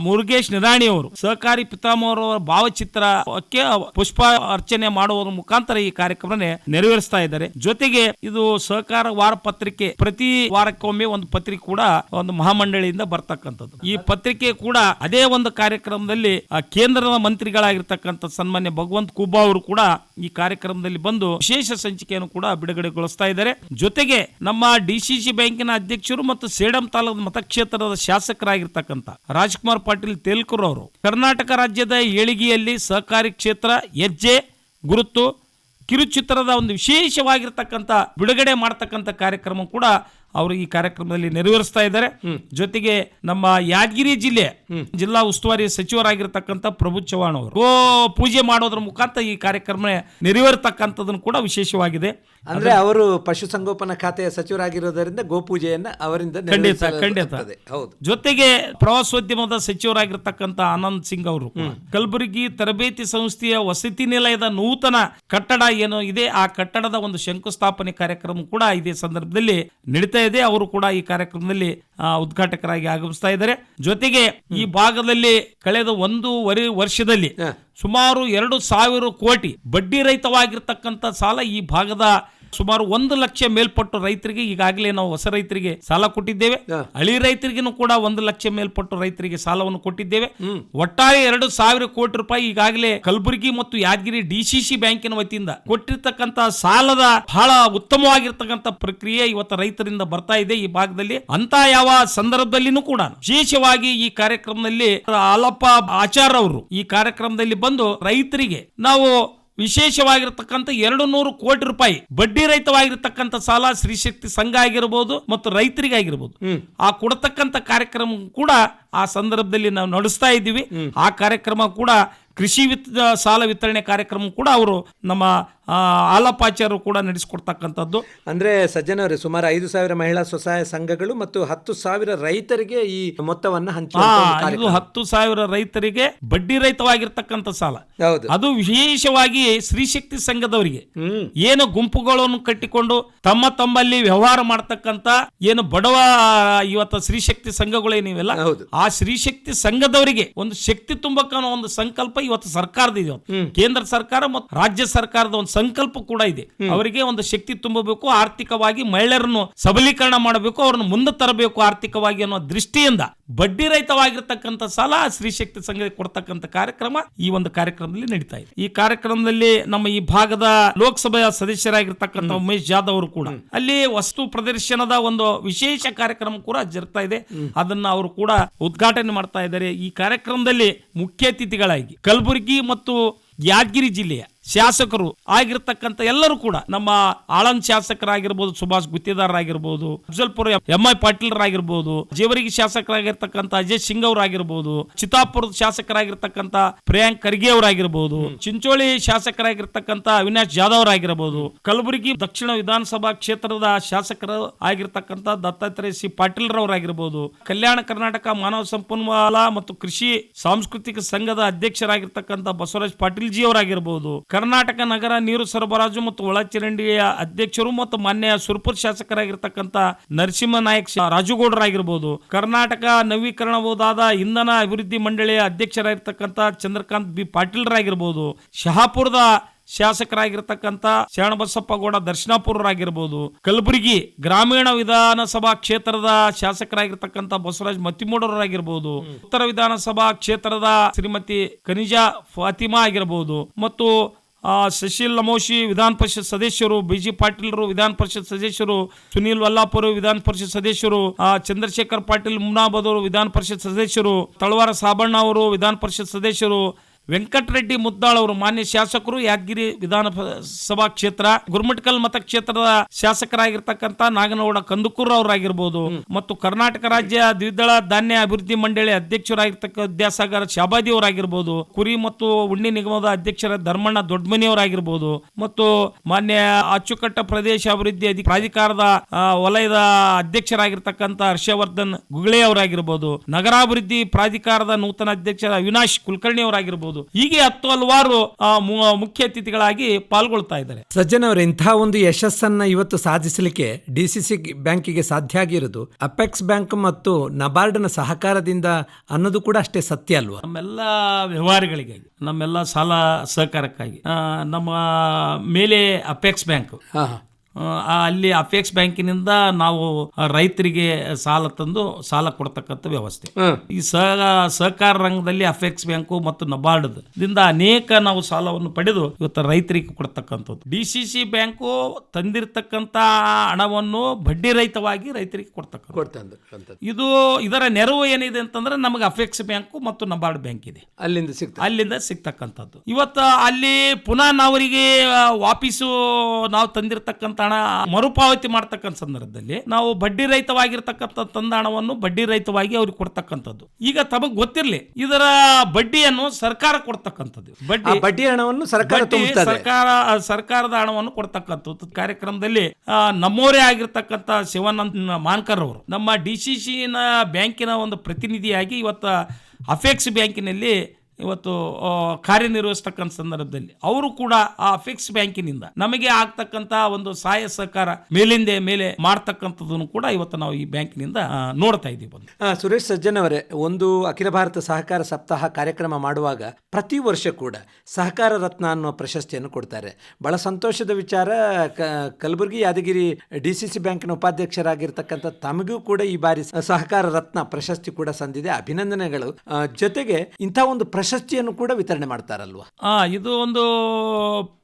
ಮುರುಗೇಶ್ ನಿರಾಣಿ ಅವರು ಸಹಕಾರಿ ಪಿತಾಮಹರವರ ಭಾವಚಿತ್ರಕ್ಕೆ ಪುಷ್ಪ ಅರ್ಚನೆ ಮಾಡುವ ಮುಖಾಂತರ ಈ ಕಾರ್ಯಕ್ರಮ ನೆರವೇರಿಸ್ತಾ ಇದ್ದಾರೆ. ಜೊತೆಗೆ ಇದು ಸಹಕಾರ ವಾರ ಪತ್ರಿಕೆ, ಪ್ರತಿ ವಾರಕ್ಕೊಮ್ಮೆ ಒಂದು ಪತ್ರಿಕೆ ಕೂಡ ಒಂದು ಮಹಾಮಂಡಳಿಯಿಂದ ಬರ್ತಕ್ಕಂಥದ್ದು. ಈ ಪತ್ರಿಕೆ ಕೂಡ ಅದೇ ಒಂದು ಕಾರ್ಯಕ್ರಮದಲ್ಲಿ ಕೇಂದ್ರದ ಮಂತ್ರಿಗಳಾಗಿರ್ತಕ್ಕಂಥ ಸನ್ಮಾನ್ಯ ಭಗವಂತ ಖೂಬಾ ಅವರು ಕೂಡ ಈ ಕಾರ್ಯಕ್ರಮದಲ್ಲಿ ಬಂದು ವಿಶೇಷ ಸಂಚಿಕೆಯನ್ನು ಕೂಡ ಬಿಡುಗಡೆಗೊಳಿಸ್ತಾ ಇದ್ದಾರೆ. ಜೊತೆಗೆ ನಮ್ಮ DCC ಬ್ಯಾಂಕಿನ ಅಧ್ಯಕ್ಷರು ಮತ್ತು ಸೇಡಂ ತಾಲೂಕು ಮತಕ್ಷೇತ್ರದ ಶಾಸಕರಾಗಿರ್ತಕ್ಕಂಥ ರಾಜ್ಕುಮಾರ್ ಪಾಟೀಲ್ ತೇಲ್ಕೂರ್ ಅವರು ಕರ್ನಾಟಕ ರಾಜ್ಯದ ಏಳಿಗೆಯಲ್ಲಿ ಸಹಕಾರಿ ಕ್ಷೇತ್ರ ಹೆಜ್ಜೆ ಗುರುತು ಕಿರುಚಿತ್ರದ ಒಂದು ವಿಶೇಷವಾಗಿರ್ತಕ್ಕಂಥ ಬಿಡುಗಡೆ ಮಾಡತಕ್ಕಂಥ ಕಾರ್ಯಕ್ರಮ ಕೂಡ ಅವರು ಈ ಕಾರ್ಯಕ್ರಮದಲ್ಲಿ ನೆರವೇರಿಸ್ತಾ ಇದ್ದಾರೆ. ಜೊತೆಗೆ ನಮ್ಮ ಯಾದಗಿರಿ ಜಿಲ್ಲೆ ಜಿಲ್ಲಾ ಉಸ್ತುವಾರಿ ಸಚಿವರಾಗಿರ್ತಕ್ಕಂಥ ಪ್ರಭು ಚವ್ಹಾಣ್ ಅವರು ಗೋ ಪೂಜೆ ಮಾಡೋದ್ರ ಮುಖಾಂತರ ಈ ಕಾರ್ಯಕ್ರಮ ನೆರವೇರ್ತಕ್ಕಂಥದ್ದನ್ನು ಕೂಡ ವಿಶೇಷವಾಗಿದೆ. ಅಂದ್ರೆ ಅವರು ಪಶುಸಂಗೋಪನಾ ಖಾತೆಯ ಸಚಿವರಾಗಿರೋದರಿಂದ ಗೋಪೂಜೆಯನ್ನ ಅವರಿಂದ ಖಂಡಿತ. ಹೌದು. ಜೊತೆಗೆ ಪ್ರವಾಸೋದ್ಯಮದ ಸಚಿವರಾಗಿರ್ತಕ್ಕಂಥ ಆನಂದ್ ಸಿಂಗ್ ಅವರು ಕಲಬುರಗಿ ತರಬೇತಿ ಸಂಸ್ಥೆಯ ವಸತಿ ನಿಲಯದ ನೂತನ ಕಟ್ಟಡ ಏನು ಇದೆ ಆ ಕಟ್ಟಡದ ಒಂದು ಶಂಕುಸ್ಥಾಪನೆ ಕಾರ್ಯಕ್ರಮ ಕೂಡ ಇದೇ ಸಂದರ್ಭದಲ್ಲಿ ನಡೀತಾ ಇದೆ. ಅವರು ಕೂಡ ಈ ಕಾರ್ಯಕ್ರಮದಲ್ಲಿ ಉದ್ಘಾಟಕರಾಗಿ ಆಗಮಿಸ್ತಾ ಇದ್ದಾರೆ. ಜೊತೆಗೆ ಈ ಭಾಗದಲ್ಲಿ ಕಳೆದ 1.5 ವರ್ಷದಲ್ಲಿ ಸುಮಾರು 2,000 ಕೋಟಿ ಬಡ್ಡಿ ರಹಿತವಾಗಿರ್ತಕ್ಕಂಥ ಸಾಲ ಈ ಭಾಗದ ಸುಮಾರು 1 ಲಕ್ಷ ಮೇಲ್ಪಟ್ಟು ರೈತರಿಗೆ ಈಗಾಗಲೇ ನಾವು ಹೊಸ ರೈತರಿಗೆ ಸಾಲ ಕೊಟ್ಟಿದ್ದೇವೆ. ಹಳಿ ರೈತರಿಗೂ ಕೂಡ 1 ಲಕ್ಷ ಮೇಲ್ಪಟ್ಟು ರೈತರಿಗೆ ಸಾಲವನ್ನು ಕೊಟ್ಟಿದ್ದೇವೆ. ಒಟ್ಟಾರೆ 2,000 ಕೋಟಿ ರೂಪಾಯಿ ಈಗಾಗಲೇ ಕಲಬುರಗಿ ಮತ್ತು ಯಾದಗಿರಿ DCC ಬ್ಯಾಂಕಿನ ವತಿಯಿಂದ ಕೊಟ್ಟಿರ್ತಕ್ಕಂಥ ಸಾಲದ ಬಹಳ ಉತ್ತಮವಾಗಿರ್ತಕ್ಕಂಥ ಪ್ರಕ್ರಿಯೆ ಇವತ್ತು ರೈತರಿಂದ ಬರ್ತಾ ಇದೆ ಈ ಭಾಗದಲ್ಲಿ. ಅಂತ ಯಾವ ಸಂದರ್ಭದಲ್ಲಿನೂ ಕೂಡ ವಿಶೇಷವಾಗಿ ಈ ಕಾರ್ಯಕ್ರಮದಲ್ಲಿ ಹಾಲಪ್ಪ ಆಚಾರ್ ಅವರು ಈ ಕಾರ್ಯಕ್ರಮದಲ್ಲಿ ಬಂದು ರೈತರಿಗೆ ನಾವು ವಿಶೇಷವಾಗಿರ್ತಕ್ಕಂಥ 200 ಕೋಟಿ ರೂಪಾಯಿ ಬಡ್ಡಿ ರಹಿತವಾಗಿರ್ತಕ್ಕಂಥ ಸಾಲ ಶ್ರೀಶಕ್ತಿ ಸಂಘ ಆಗಿರಬಹುದು ಮತ್ತು ರೈತರಿಗೆ ಆಗಿರಬಹುದು ಆ ಕೊಡತಕ್ಕಂಥ ಕಾರ್ಯಕ್ರಮ ಕೂಡ ಆ ಸಂದರ್ಭದಲ್ಲಿ ನಾವು ನಡೆಸ್ತಾ ಇದ್ದೀವಿ. ಆ ಕಾರ್ಯಕ್ರಮ ಕೂಡ ಕೃಷಿ ಸಾಲ ವಿತರಣೆ ಕಾರ್ಯಕ್ರಮ ಕೂಡ ಅವರು ನಮ್ಮ ಆಲಪಾಚಾರ್ಯರು ಕೂಡ ನಡೆಸಿಕೊಡ್ತಕ್ಕಂಥದ್ದು. ಅಂದ್ರೆ ಸಜ್ಜನವರೇ, ಸುಮಾರು 5,000 ಮಹಿಳಾ ಸ್ವಸಹಾಯ ಸಂಘಗಳು ಮತ್ತು 10,000 ರೈತರಿಗೆ ಈ ಮೊತ್ತವನ್ನು ಇದು 10,000 ರೈತರಿಗೆ ಬಡ್ಡಿ ರಹಿತವಾಗಿರ್ತಕ್ಕಂಥ ಸಾಲ. ಅದು ವಿಶೇಷವಾಗಿ ಸ್ತ್ರೀಶಕ್ತಿ ಸಂಘದವರಿಗೆ ಏನು ಗುಂಪುಗಳನ್ನು ಕಟ್ಟಿಕೊಂಡು ತಮ್ಮಲ್ಲಿ ವ್ಯವಹಾರ ಮಾಡತಕ್ಕಂತ ಏನು ಬಡವ ಇವತ್ತು ಸ್ತ್ರೀಶಕ್ತಿ ಸಂಘಗಳೇನಿವೆಲ್ಲ ಆ ಸ್ತ್ರೀಶಕ್ತಿ ಸಂಘದವರಿಗೆ ಒಂದು ಶಕ್ತಿ ತುಂಬಕ್ಕ ಒಂದು ಸಂಕಲ್ಪ ಇವತ್ತು ಸರ್ಕಾರದ ಇದೆ. ಕೇಂದ್ರ ಸರ್ಕಾರ ಮತ್ತು ರಾಜ್ಯ ಸರ್ಕಾರದ ಒಂದು ಸಂಕಲ್ಪ ಕೂಡ ಇದೆ. ಅವರಿಗೆ ಒಂದು ಶಕ್ತಿ ತುಂಬಬೇಕು, ಆರ್ಥಿಕವಾಗಿ ಮಹಿಳೆಯರನ್ನು ಸಬಲೀಕರಣ ಮಾಡಬೇಕು, ಅವ್ರನ್ನು ಮುಂದೆ ತರಬೇಕು ಆರ್ಥಿಕವಾಗಿ ಅನ್ನೋ ದೃಷ್ಟಿಯಿಂದ ಬಡ್ಡಿ ರಹಿತವಾಗಿರ್ತಕ್ಕಂಥ ಸಾಲ ಸ್ತ್ರೀಶಕ್ತಿ ಸಂಘಕ್ಕೆ ಕೊಡ್ತಕ್ಕಂಥ ಕಾರ್ಯಕ್ರಮ ಈ ಒಂದು ಕಾರ್ಯಕ್ರಮದಲ್ಲಿ ನಡೀತಾ ಇದೆ. ಈ ಕಾರ್ಯಕ್ರಮದಲ್ಲಿ ನಮ್ಮ ಈ ಭಾಗದ ಲೋಕಸಭೆಯ ಸದಸ್ಯರಾಗಿರ್ತಕ್ಕಂಥ ಉಮೇಶ್ ಜಾಧವ್ ಅವರು ಕೂಡ ಅಲ್ಲಿ ವಸ್ತು ಪ್ರದರ್ಶನದ ಒಂದು ವಿಶೇಷ ಕಾರ್ಯಕ್ರಮ ಕೂಡ ಜರುಗ್ತಾ ಇದೆ. ಅದನ್ನ ಅವರು ಕೂಡ ಉದ್ಘಾಟನೆ ಮಾಡ್ತಾ ಇದ್ದಾರೆ. ಈ ಕಾರ್ಯಕ್ರಮದಲ್ಲಿ ಮುಖ್ಯ ಅತಿಥಿಗಳಾಗಿ ಕಲಬುರಗಿ ಮತ್ತು ಯಾದಗಿರಿ ಜಿಲ್ಲೆಯ ಶಾಸಕರು ಆಗಿರ್ತಕ್ಕಂಥ ಎಲ್ಲರೂ ಕೂಡ ನಮ್ಮ ಆಳಂದ್ ಶಾಸಕರಾಗಿರ್ಬೋದು, ಸುಭಾಷ್ ಗುತ್ತಿದಾರರಾಗಿರ್ಬೋದು, ಅಫ್ಜಲ್ಪುರ MI ಪಾಟೀಲ್ರಾಗಿರ್ಬೋದು, ಜೇವರ್ಗಿ ಶಾಸಕರಾಗಿರ್ತಕ್ಕಂಥ ಅಜಯ್ ಸಿಂಗ್ ಅವರಾಗಿರ್ಬೋದು, ಚಿತ್ತಾಪುರದ ಶಾಸಕರಾಗಿರ್ತಕ್ಕಂಥ ಪ್ರಿಯಾಂಕ್ ಖರ್ಗೆ ಅವರಾಗಿರ್ಬೋದು, ಚಿಂಚೋಳಿ ಶಾಸಕರಾಗಿರ್ತಕ್ಕಂಥ ಅವಿನಾಶ್ ಜಾಧವ್ ಅವರಾಗಿರ್ಬೋದು, ಕಲಬುರಗಿ ದಕ್ಷಿಣ ವಿಧಾನಸಭಾ ಕ್ಷೇತ್ರದ ಶಾಸಕರು ಆಗಿರ್ತಕ್ಕಂಥ ದತ್ತಾತ್ರೇಯ ಸಿ ಪಾಟೀಲ್ ರವರಾಗಿರ್ಬೋದು, ಕಲ್ಯಾಣ ಕರ್ನಾಟಕ ಮಾನವ ಸಂಪನ್ಮೂಲ ಮತ್ತು ಕೃಷಿ ಸಾಂಸ್ಕೃತಿಕ ಸಂಘದ ಅಧ್ಯಕ್ಷರಾಗಿರ್ತಕ್ಕಂಥ ಬಸವರಾಜ್ ಪಾಟೀಲ್ ಜಿ ಅವರಾಗಿರ್ಬೋದು, ಕರ್ನಾಟಕ ನಗರ ನೀರು ಸರಬರಾಜು ಮತ್ತು ಒಳಚರಂಡಿಯ ಅಧ್ಯಕ್ಷರು ಮತ್ತು ಮಾನ್ಯ ಸುರಪುರ ಶಾಸಕರಾಗಿರ್ತಕ್ಕಂಥ ನರಸಿಂಹ ನಾಯಕ್ ರಾಜುಗೌಡರಾಗಿರ್ಬೋದು, ಕರ್ನಾಟಕ ನವೀಕರಣಬಹುದಾದ ಇಂಧನ ಅಭಿವೃದ್ಧಿ ಮಂಡಳಿಯ ಅಧ್ಯಕ್ಷರಾಗಿರ್ತಕ್ಕಂಥ ಚಂದ್ರಕಾಂತ್ ಬಿ ಪಾಟೀಲ್ರಾಗಿರ್ಬೋದು, ಶಹಾಪುರದ ಶಾಸಕರಾಗಿರ್ತಕ್ಕಂಥ ಶರಣಬಸಪ್ಪ ಗೌಡ ದರ್ಶನಾಪುರರಾಗಿರ್ಬೋದು, ಕಲಬುರಗಿ ಗ್ರಾಮೀಣ ವಿಧಾನಸಭಾ ಕ್ಷೇತ್ರದ ಶಾಸಕರಾಗಿರ್ತಕ್ಕಂಥ ಬಸವರಾಜ್ ಮತ್ತಿಮೂಡರಾಗಿರ್ಬೋದು, ಉತ್ತರ ವಿಧಾನಸಭಾ ಕ್ಷೇತ್ರದ ಶ್ರೀಮತಿ ಖನಿಜಾ ಫಾತಿಮಾ ಆಗಿರ್ಬೋದು, ಮತ್ತು ಶಶಿಲ್ ಲಮೋಶಿ ವಿಧಾನ ಪರಿಷತ್ ಸದಸ್ಯರು, ಬಿಜಿ ಪಾಟೀಲ್ರು ವಿಧಾನ ಪರಿಷತ್ ಸದಸ್ಯರು, ಸುನೀಲ್ ವಲ್ಲಾಪುರ್ ವಿಧಾನ ಪರಿಷತ್ ಸದಸ್ಯರು, ಚಂದ್ರಶೇಖರ್ ಪಾಟೀಲ್ ಮುಮ್ನಾಬಾದ್ ಅವರು ವಿಧಾನ ಪರಿಷತ್ ಸದಸ್ಯರು, ತಳವಾರ ಸಾಬಣ್ಣ ಅವರು ವಿಧಾನ ಪರಿಷತ್ ಸದಸ್ಯರು, ವೆಂಕಟರೆಡ್ಡಿ ಮುದ್ದಾಳ್ ಅವರು ಮಾನ್ಯ ಶಾಸಕರು, ಯಾದಗಿರಿ ವಿಧಾನಸಭಾ ಕ್ಷೇತ್ರ, ಗುರುಮಠಕಲ್ ಮತಕ್ಷೇತ್ರದ ಶಾಸಕರಾಗಿರ್ತಕ್ಕಂಥ ನಾಗನಗೌಡ ಕಂದುಕೂರ್ ಅವರಾಗಿರ್ಬೋದು, ಮತ್ತು ಕರ್ನಾಟಕ ರಾಜ್ಯ ದ್ವಿದಳ ಧಾನ್ಯ ಅಭಿವೃದ್ಧಿ ಮಂಡಳಿ ಅಧ್ಯಕ್ಷರಾಗಿರ್ತಕ್ಕ ವಿದ್ಯಾಸಾಗರ ಶಾಬಾದಿ ಅವರಾಗಿರ್ಬೋದು, ಕುರಿ ಮತ್ತು ಉಣ್ಣಿ ನಿಗಮದ ಅಧ್ಯಕ್ಷರ ಧರ್ಮಣ್ಣ ದೊಡ್ಡಮನಿ ಅವರಾಗಿರ್ಬೋದು, ಮತ್ತು ಮಾನ್ಯ ಅಚ್ಚುಕಟ್ಟ ಪ್ರದೇಶ ಅಭಿವೃದ್ಧಿ ಪ್ರಾಧಿಕಾರದ ವಲಯದ ಅಧ್ಯಕ್ಷರಾಗಿರ್ತಕ್ಕಂಥ ಹರ್ಷವರ್ಧನ್ ಗುಗಳೆ ಅವರಾಗಿರ್ಬೋದು, ನಗರಾಭಿವೃದ್ಧಿ ಪ್ರಾಧಿಕಾರದ ನೂತನ ಅಧ್ಯಕ್ಷರ ಅವಿನಾಶ್ ಕುಲಕರ್ಣಿ ಅವರಾಗಿರ್ಬೋದು. ಹೀಗೆ 10 ಹಲವಾರು ಮುಖ್ಯ ಅತಿಥಿಗಳಾಗಿ ಪಾಲ್ಗೊಳ್ತಾ ಇದ್ದಾರೆ. ಸಜ್ಜನ್ ಅವರೇ, ಇಂತಹ ಒಂದು ಯಶಸ್ಸನ್ನ ಇವತ್ತು ಸಾಧಿಸಲಿಕ್ಕೆ ಡಿಸಿಸಿ ಬ್ಯಾಂಕಿಗೆ ಸಾಧ್ಯ ಆಗಿರೋದು ಅಪೆಕ್ಸ್ ಬ್ಯಾಂಕ್ ಮತ್ತು ನಬಾರ್ಡ್ನ ಸಹಕಾರದಿಂದ ಅನ್ನೋದು ಕೂಡ ಅಷ್ಟೇ ಸತ್ಯ ಅಲ್ವಾ? ನಮ್ಮೆಲ್ಲ ವ್ಯವಹಾರಗಳಿಗಾಗಿ, ನಮ್ಮೆಲ್ಲ ಸಾಲ ಸಹಕಾರಕ್ಕಾಗಿ ನಮ್ಮ ಮೇಲೆ ಅಪೆಕ್ಸ್ ಬ್ಯಾಂಕ್, ಅಲ್ಲಿ ಅಪೆಕ್ಸ್ ಬ್ಯಾಂಕಿನಿಂದ ನಾವು ರೈತರಿಗೆ ಸಾಲ ತಂದು ಸಾಲ ಕೊಡ್ತಕ್ಕಂಥ ವ್ಯವಸ್ಥೆ. ಈ ಸಹಕಾರ ರಂಗದಲ್ಲಿ ಅಪೆಕ್ಸ್ ಬ್ಯಾಂಕು ಮತ್ತು ನಬಾರ್ಡ್ ದಿಂದ ಅನೇಕ ನಾವು ಸಾಲವನ್ನು ಪಡೆದು ಇವತ್ತು ರೈತರಿಗೆ ಕೊಡ್ತಕ್ಕಂಥದ್ದು. ಡಿಸಿಸಿ ಬ್ಯಾಂಕು ತಂದಿರತಕ್ಕಂತ ಹಣವನ್ನು ಬಡ್ಡಿ ರಹಿತವಾಗಿ ರೈತರಿಗೆ ಕೊಡ್ತಕ್ಕಂಥ. ಇದರ ನೆರವು ಏನಿದೆ ಅಂತಂದ್ರೆ ನಮಗೆ ಅಪೆಕ್ಸ್ ಬ್ಯಾಂಕು ಮತ್ತು ನಬಾರ್ಡ್ ಬ್ಯಾಂಕ್ ಇದೆ, ಅಲ್ಲಿಂದ ಸಿಗ್ತಕ್ಕಂಥದ್ದು. ಇವತ್ತು ಅಲ್ಲಿ ಪುನಃ ನಾವರಿಗೆ ವಾಪೀಸು ನಾವು ತಂದಿರತಕ್ಕಂಥ ಹಣ ಮರುಪಾವತಿ ಮಾಡ್ತಕ್ಕಂಥ ಸಂದರ್ಭದಲ್ಲಿ ನಾವು ಬಡ್ಡಿ ರಹಿತವಾಗಿರ್ತಕ್ಕಂಥ ತಂದ ಹಣವನ್ನು ಬಡ್ಡಿ ರಹಿತವಾಗಿ ಅವ್ರಿಗೆ ಕೊಡ್ತಕ್ಕಂಥದ್ದು. ಈಗ ತಮಗೆ ಗೊತ್ತಿರಲಿ, ಇದರ ಬಡ್ಡಿಯನ್ನು ಸರ್ಕಾರ ಕೊಡ್ತಕ್ಕಂಥದ್ದು. ಬಡ್ಡಿ ಹಣವನ್ನು ಸರ್ಕಾರದ ಹಣವನ್ನು ಕೊಡ್ತಕ್ಕಂಥದ್ದು. ಕಾರ್ಯಕ್ರಮದಲ್ಲಿ ನಮ್ಮವರೇ ಆಗಿರ್ತಕ್ಕಂಥ ಶಿವಾನಂದ ಮಾನ್ಕರ್ ಅವರು ನಮ್ಮ ಡಿಸಿಸಿ ಬ್ಯಾಂಕಿನ ಒಂದು ಪ್ರತಿನಿಧಿಯಾಗಿ ಇವತ್ತು ಅಪೆಕ್ಸ್ ಬ್ಯಾಂಕಿನಲ್ಲಿ ಇವತ್ತು ಕಾರ್ಯನಿರ್ವಹಿಸ್ತಕ್ಕಂಥ ಸಂದರ್ಭದಲ್ಲಿ ಅವರು ಕೂಡ ಆ ಅಪೆಕ್ಸ್ ಬ್ಯಾಂಕಿನಿಂದ ನಮಗೆ ಆಗ್ತಕ್ಕಂಥ ಒಂದು ಸಹಾಯ ಸಹಕಾರ ಮೇಲಿಂದ ಮೇಲೆ ಮಾಡ್ತಕ್ಕಂಥದ್ದನ್ನು ಕೂಡ ಇವತ್ತು ನಾವು ಈ ಬ್ಯಾಂಕಿನಿಂದ ನೋಡ್ತಾ ಇದ್ದೀವಿ. ಸುರೇಶ್ ಸಜ್ಜನ್ ಅವರೇ, ಒಂದು ಅಖಿಲ ಭಾರತ ಸಹಕಾರ ಸಪ್ತಾಹ ಕಾರ್ಯಕ್ರಮ ಮಾಡುವಾಗ ಪ್ರತಿ ವರ್ಷ ಕೂಡ ಸಹಕಾರ ರತ್ನ ಅನ್ನೋ ಪ್ರಶಸ್ತಿಯನ್ನು ಕೊಡ್ತಾರೆ. ಬಹಳ ಸಂತೋಷದ ವಿಚಾರ. ಕಲಬುರಗಿ ಯಾದಗಿರಿ ಡಿಸಿಸಿ ಬ್ಯಾಂಕಿನ ಉಪಾಧ್ಯಕ್ಷರಾಗಿರ್ತಕ್ಕಂಥ ತಮಗೂ ಕೂಡ ಈ ಬಾರಿ ಸಹಕಾರ ರತ್ನ ಪ್ರಶಸ್ತಿ ಕೂಡ ಸಂದಿದೆ, ಅಭಿನಂದನೆಗಳು. ಜೊತೆಗೆ ಇಂಥ ಒಂದು ಪ್ರಶಸ್ತಿಯನ್ನು ಕೂಡ ವಿತರಣೆ ಮಾಡ್ತಾರಲ್ವಾ? ಇದು ಒಂದು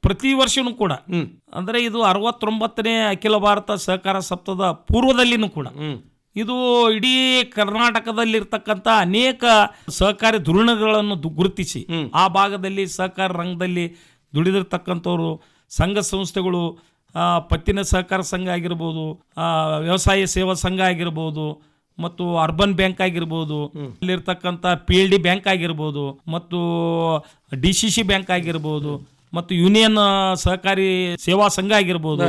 ಪ್ರತಿ ವರ್ಷನೂ ಕೂಡ, ಅಂದ್ರೆ ಇದು 69ನೇ ಅಖಿಲ ಭಾರತ ಸಹಕಾರ ಸಪ್ತಾಹದ ಪೂರ್ವದಲ್ಲಿನೂ ಕೂಡ ಇದು ಇಡೀ ಕರ್ನಾಟಕದಲ್ಲಿರ್ತಕ್ಕಂಥ ಅನೇಕ ಸಹಕಾರಿ ಧುರೀಣಗಳನ್ನು ಗುರುತಿಸಿ ಆ ಭಾಗದಲ್ಲಿ ಸಹಕಾರ ರಂಗದಲ್ಲಿ ದುಡಿದಿರ್ತಕ್ಕಂಥವ್ರು, ಸಂಘ ಸಂಸ್ಥೆಗಳು, ಪತ್ತಿನ ಸಹಕಾರ ಸಂಘ ಆಗಿರ್ಬೋದು, ವ್ಯವಸಾಯ ಸೇವಾ ಸಂಘ ಆಗಿರ್ಬೋದು, ಮತ್ತು ಅರ್ಬನ್ ಬ್ಯಾಂಕ್ ಆಗಿರ್ಬೋದು, ಅಲ್ಲಿರ್ತಕ್ಕಂಥ PLD ಬ್ಯಾಂಕ್ ಆಗಿರ್ಬೋದು, ಮತ್ತು DCC ಬ್ಯಾಂಕ್ ಆಗಿರ್ಬೋದು, ಮತ್ತು ಯೂನಿಯನ್ ಸಹಕಾರಿ ಸೇವಾ ಸಂಘ ಆಗಿರ್ಬೋದು,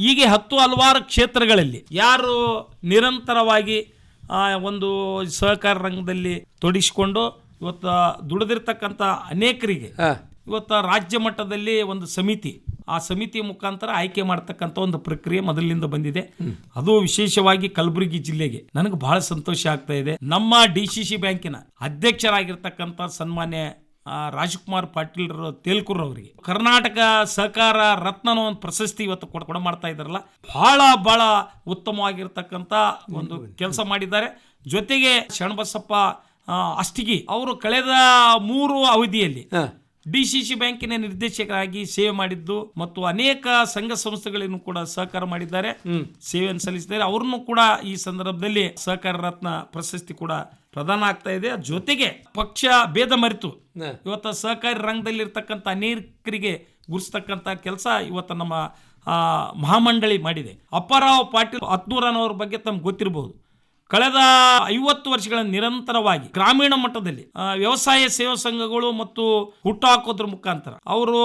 ಹೀಗೆ 10 ಹಲವಾರು ಕ್ಷೇತ್ರಗಳಲ್ಲಿ ಯಾರು ನಿರಂತರವಾಗಿ ಒಂದು ಸಹಕಾರ ರಂಗದಲ್ಲಿ ತೊಡಗಿಸಿಕೊಂಡು ಇವತ್ತು ದುಡಿದಿರ್ತಕ್ಕಂಥ ಅನೇಕರಿಗೆ ಇವತ್ತು ರಾಜ್ಯ ಮಟ್ಟದಲ್ಲಿ ಒಂದು ಸಮಿತಿ, ಆ ಸಮಿತಿಯ ಮುಖಾಂತರ ಆಯ್ಕೆ ಮಾಡ್ತಕ್ಕಂಥ ಒಂದು ಪ್ರಕ್ರಿಯೆ ಮೊದಲಿನಿಂದ ಬಂದಿದೆ. ಅದು ವಿಶೇಷವಾಗಿ ಕಲಬುರಗಿ ಜಿಲ್ಲೆಗೆ ನನಗೆ ಬಹಳ ಸಂತೋಷ ಆಗ್ತಾ ಇದೆ. ನಮ್ಮ DCC ಬ್ಯಾಂಕಿನ ಅಧ್ಯಕ್ಷರಾಗಿರ್ತಕ್ಕಂಥ ಸನ್ಮಾನ್ಯ ರಾಜಕುಮಾರ್ ಪಾಟೀಲ್ ತೇಲ್ಕೂರ್ ಅವರಿಗೆ ಕರ್ನಾಟಕ ಸಹಕಾರ ರತ್ನ ಒಂದು ಪ್ರಶಸ್ತಿ ಇವತ್ತು ಕೊಡ ಮಾಡ್ತಾ ಇದ್ದಾರಲ್ಲ, ಬಹಳ ಉತ್ತಮವಾಗಿರ್ತಕ್ಕಂಥ ಒಂದು ಕೆಲಸ ಮಾಡಿದ್ದಾರೆ. ಜೊತೆಗೆ ಶರಣಬಸಪ್ಪ ಅಷ್ಟಿಗಿ ಅವರು ಕಳೆದ 3 ಅವಧಿಯಲ್ಲಿ DCC ಬ್ಯಾಂಕಿನ ನಿರ್ದೇಶಕರಾಗಿ ಸೇವೆ ಮಾಡಿದ್ದು ಮತ್ತು ಅನೇಕ ಸಂಘ ಸಂಸ್ಥೆಗಳನ್ನು ಕೂಡ ಸಹಕಾರ ಮಾಡಿದ್ದಾರೆ, ಸೇವೆಯನ್ನು ಸಲ್ಲಿಸಿದ್ದಾರೆ. ಅವ್ರನ್ನು ಕೂಡ ಈ ಸಂದರ್ಭದಲ್ಲಿ ಸಹಕಾರ ರತ್ನ ಪ್ರಶಸ್ತಿ ಕೂಡ ಪ್ರದಾನ ಆಗ್ತಾ ಇದೆ. ಜೊತೆಗೆ ಪಕ್ಷ ಭೇದ ಮರೆತು ಇವತ್ತು ಸಹಕಾರಿ ರಂಗದಲ್ಲಿ ಇರ್ತಕ್ಕಂಥ ಅನೇಕರಿಗೆ ಗುರುಸ್ತಕ್ಕಂಥ ಕೆಲಸ ಇವತ್ತು ನಮ್ಮ ಮಹಾಮಂಡಳಿ ಮಾಡಿದೆ. ಅಪ್ಪಾರಾವ್ ಪಾಟೀಲ್ ಹತ್ನೂರನವರ ಬಗ್ಗೆ ತಮ್ಗೆ ಗೊತ್ತಿರಬಹುದು. ಕಳೆದ 50 ವರ್ಷಗಳ ನಿರಂತರವಾಗಿ ಗ್ರಾಮೀಣ ಮಟ್ಟದಲ್ಲಿ ವ್ಯವಸಾಯ ಸೇವಾ ಸಂಘಗಳು ಮತ್ತು ಹುಟ್ಟು ಹಾಕೋದ್ರ ಮುಖಾಂತರ ಅವರು